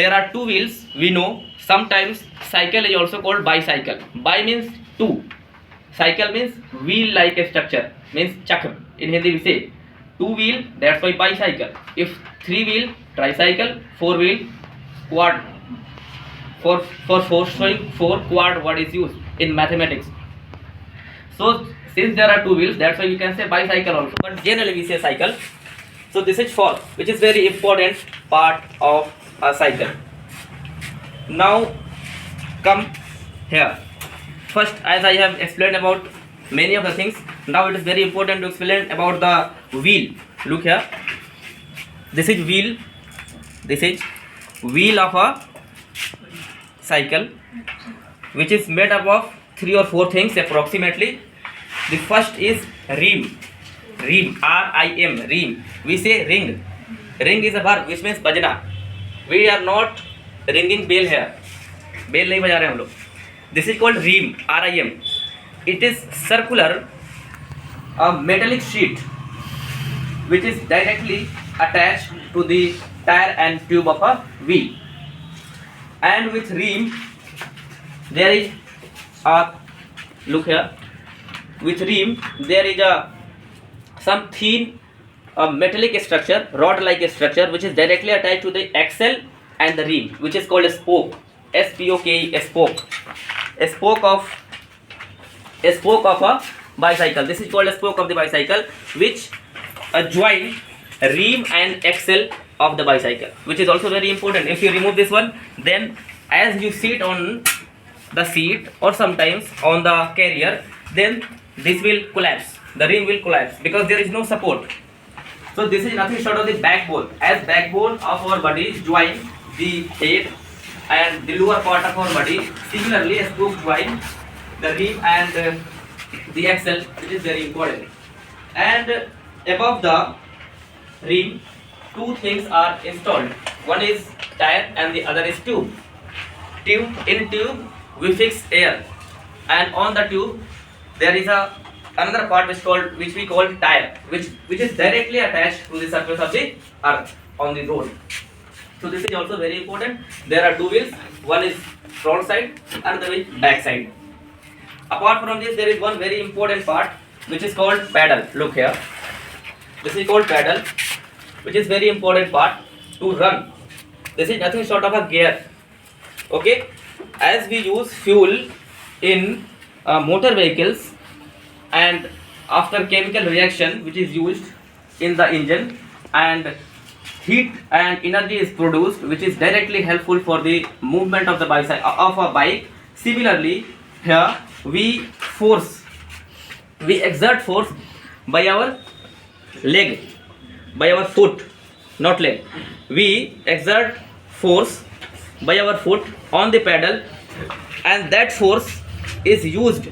there are two wheels, we know. Sometimes cycle is also called bicycle. Bi means two, cycle means wheel like a structure, means chakra. In Hindi we say two wheel, that's why bicycle. If three wheel, tricycle. Four wheel, quad. For showing four, quad word is used in mathematics. So since there are two wheels, that's why we can say bicycle also, but generally we say cycle. So this is for, which is very important part of a cycle. Now come here. First, as I have explained about many of the things, now it is very important to explain about the wheel. Look here. This is wheel. This is wheel of a cycle, which is made up of 3 or 4 things approximately. The first is rim. Rim, R-I-M, rim. We say ring. Ring is a verb which means bajna. We are not ringing bell here. Bell नहीं बजा रहे हम लोग. This is called rim, R-I-M. It is circular, a metallic sheet which is directly attached to the tire and tube of a wheel. And with rim, there is a, look here, with rim there is a some thin metallic structure, rod like structure, which is directly attached to the axle and the rim, which is called a spoke. S-P-O-K-E, a spoke. A spoke of a bicycle. This is called a spoke of the bicycle, which join rim and axle of the bicycle, which is also very important. If you remove this one, then as you sit on the seat or sometimes on the carrier, then this will collapse. The rim will collapse because there is no support. So this is nothing short of the backbone. As backbone of our body join the head and the lower part of our body, similarly a spoke join the rim and the axle, which is very important. And above the rim, two things are installed. One is tire and the other is tube. In tube we fix air, and on the tube there is another part which we call tire, which is directly attached to the surface of the earth on the road. So this is also very important. There are two wheels, one is front side and another is back side. Apart from this, there is one very important part which is called pedal. Look here. This is called pedal, which is very important part to run. This is nothing short of a gear. Okay, as we use fuel in motor vehicles, and after chemical reaction which is used in the engine, and heat and energy is produced, which is directly helpful for the movement of the of a bike. Similarly, here we exert force by our leg, by our foot, not leg. We exert force by our foot on the pedal, and that force is used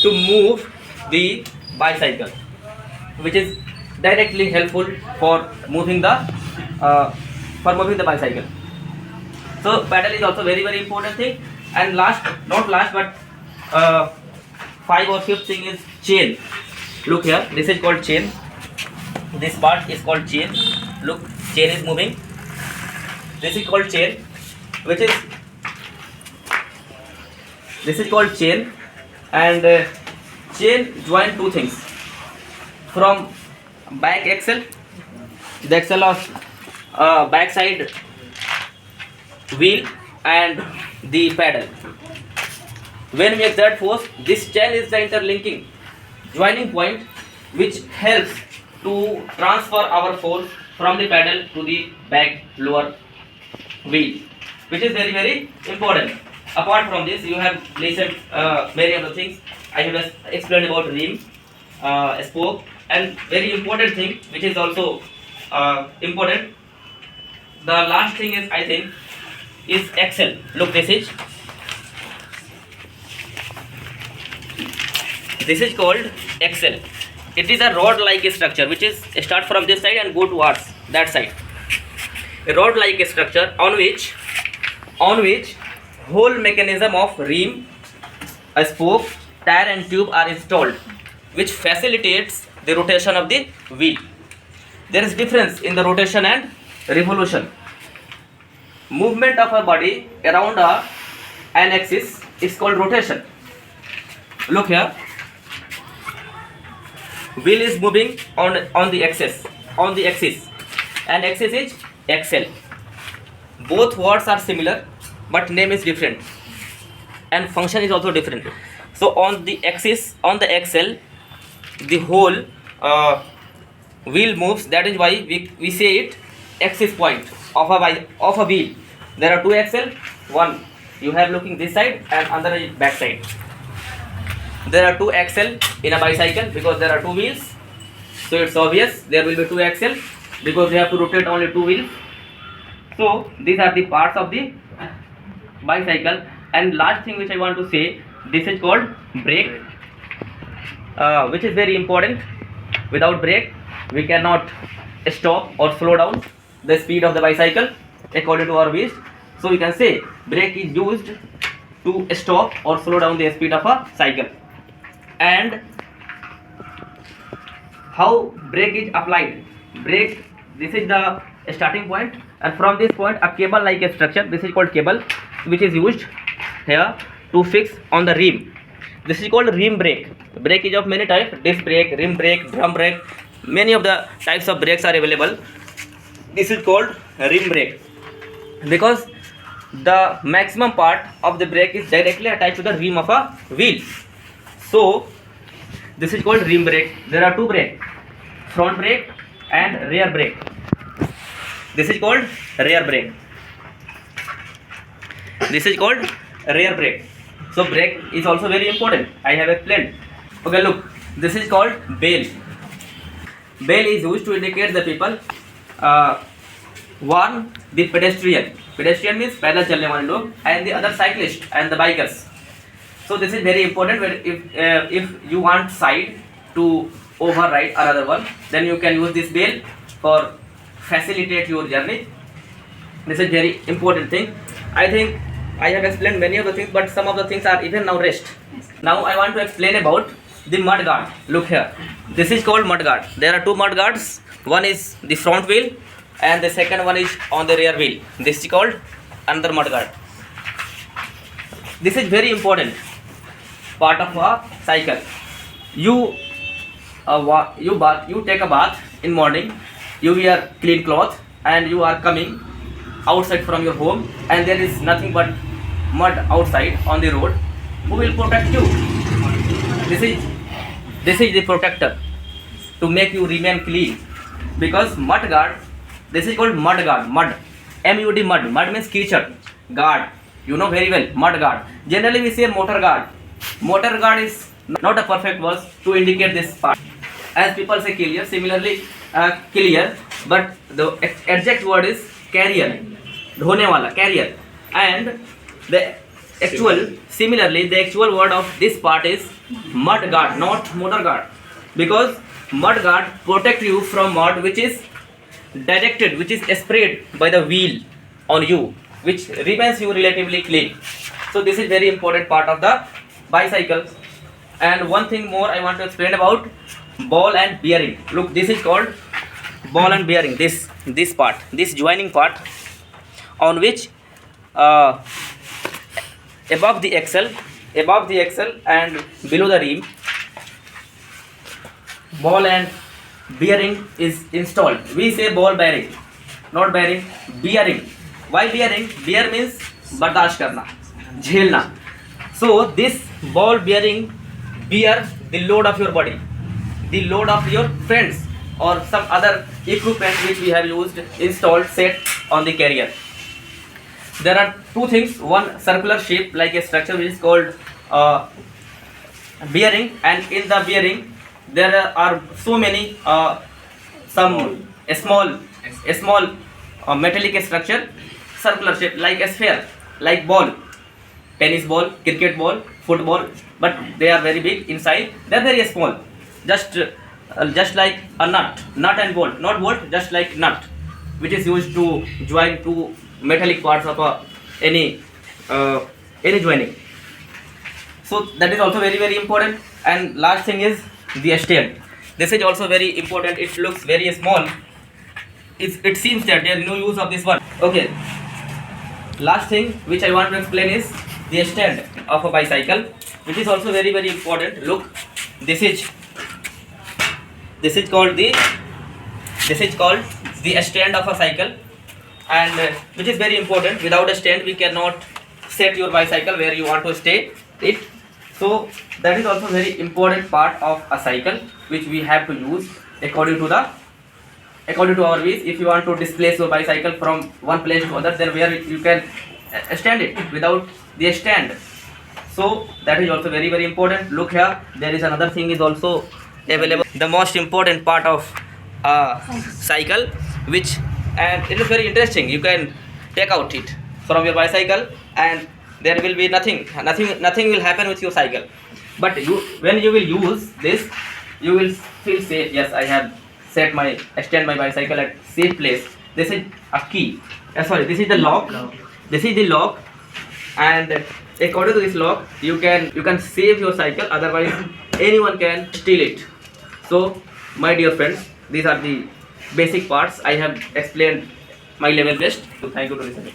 to move the bicycle, which is directly helpful for moving the bicycle. So pedal is also very important thing. And not last but 5 or 5th thing is chain. Look here, this is called chain. This part is called chain. Look, chain is moving. This is called chain, this is called chain, and chain join two things from back axle, the axle of back side wheel, and the pedal. When we exert force, this chain is the interlinking joining point which helps to transfer our force from the pedal to the back lower wheel, which is very important. Apart from this, you have listened many other things. I have just explained about rim, spoke, and very important thing which is also important. The last thing is, I think, is axle. Look, this is called axle. It is a rod like structure which is start from this side and go towards that side. A rod like structure on which whole mechanism of rim, a spoke, tire and tube are installed, which facilitates the rotation of the wheel. There is difference in the rotation and revolution. movement of a body around an axis is called rotation. Look here, wheel is moving on the axis, and axis is axle. Both words are similar, but name is different, and function is also different. So on the axis, on the axle, the whole wheel moves. That is why we say it axis point of a wheel. There are two axle, one you have looking this side and other is back side. There are two axle in a bicycle because there are two wheels, so it's obvious there will be two axle because we have to rotate only two wheels. So these are the parts of the bicycle. And last thing which I want to say, this is called brake, which is very important. Without brake we cannot stop or slow down the speed of the bicycle according to our wish. So we can say brake is used to stop or slow down the speed of a cycle. And how brake is applied? Brake, this is the starting point, and from this point a cable like a structure, this is called cable, which is used here to fix on the rim. This is called rim brake. Brake is of many types: disc brake, rim brake, drum brake. Many of the types of brakes are available. This is called rim brake because the maximum part of the brake is directly attached to the rim of a wheel. So this is called rim brake. There are two brakes, front brake and rear brake. This is called rear brake. This is called rear brake. So brake is also very important. I have explained. Okay, look, this is called bell. Bell is used to indicate the people. One, the pedestrian. Pedestrian means पैदल चलने वाले लोग, and the other cyclist and the bikers. So this is very important. Where if you want side to override another one, then you can use this bell for facilitate your journey. This is very important thing. I think I have explained many of the things, but some of the things are even now rest. Now I want to explain about the mud guard. Look here. This is called mud guard. There are two mud guards. One is the front wheel and the second one is on the rear wheel. This is called another mud guard. This is very important part of a cycle. You take a bath in morning. You wear clean cloth and you are coming outside from your home, and there is nothing but mud outside on the road. Who will protect you? This is the protector to make you remain clean. Because mud guard, this is called mud guard. Mud, M-U-D, mud. Mud means kitchen. Guard, you know very well. Mud guard. Generally we say motor guard. Motor guard is not a perfect word to indicate this part. As people say clear, similarly clear, but the exact word is carrier. ढोने वाला, carrier. And the actual word of this part is mud guard, not motor guard, because mud guard protect you from mud which is directed, which is sprayed by the wheel on you, which remains you relatively clean. So this is very important part of the bicycle. And one thing more I want to explain about ball and bearing. Look, this is called ball and bearing. This part, this joining part, on which above the axle and below the rim, ball and bearing is installed. We say ball bearing, not bearing, bearing. Why bearing? Bear means बर्दाश्त करना, झेलना. So this ball bearing bear the load of your body, the load of your friends or some other equipment which we have used, installed, set on the carrier. There are two things. One, circular shape like a structure which is called bearing, and in the bearing there are so many some small metallic structure, circular shape like a sphere, like ball, tennis ball, cricket ball, football, but they are very big inside. They are very small, just like a nut and bolt, not bolt, just like nut, which is used to join two metallic parts of any joining. So that is also very, very important. And last thing is the stand. This is also very important. It looks very small. It seems that there is no use of this one. Okay, last thing which I want to explain is the stand of a bicycle, which is also very important. Look, this is called the stand of a cycle, and which is very important. Without a stand we cannot set your bicycle where you want to stay it. So that is also very important part of a cycle, which we have to use according to our ways. If you want to displace your bicycle from one place to other, then where you can stand it without the stand. So that is also very important. Look here, there is another thing is also available, the most important part of a cycle, which, and it is very interesting. You can take out it from your bicycle and there will be nothing will happen with your cycle. But when you will use this, you will feel safe. Yes, I have stand my bicycle at safe place. This is a key. Sorry, this is the lock. This is the lock, and according to this lock, you can save your cycle. Otherwise, anyone can steal it. So, my dear friends, these are the basic parts. I have explained my level best. So, thank you to listening.